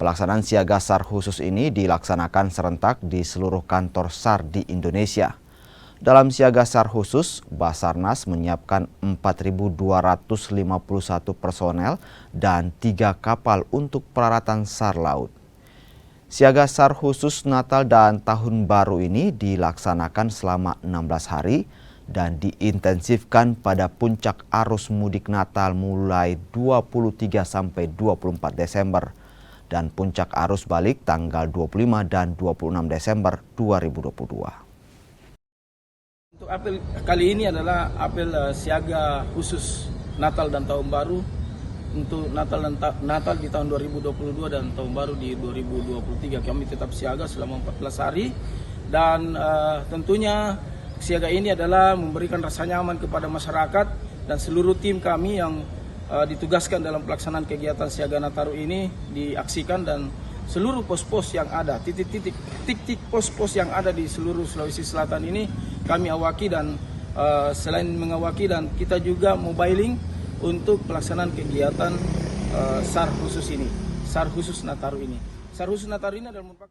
Pelaksanaan siaga SAR khusus ini dilaksanakan serentak di seluruh kantor SAR di Indonesia. Dalam siaga SAR khusus, Basarnas menyiapkan 4.251 personel dan 3 kapal untuk peralatan SAR laut. Siaga SAR khusus Natal dan Tahun Baru ini dilaksanakan selama 16 hari dan diintensifkan pada puncak arus mudik Natal mulai 23 sampai 24 Desember dan puncak arus balik tanggal 25 dan 26 Desember 2022. Untuk apel kali ini adalah apel siaga khusus Natal dan Tahun Baru untuk Natal di tahun 2022 dan Tahun Baru di 2023. Kami tetap siaga selama 14 hari dan tentunya siaga ini adalah memberikan rasa nyaman kepada masyarakat dan seluruh tim kami yang ditugaskan dalam pelaksanaan kegiatan siaga Nataru ini diaksikan dan seluruh pos-pos yang ada, titik-titik pos-pos yang ada di seluruh Sulawesi Selatan ini kami awaki dan selain mengawaki dan kita juga mobiling untuk pelaksanaan kegiatan SAR khusus ini, SAR khusus Nataru ini. SAR khusus Nataru ini adalah merupakan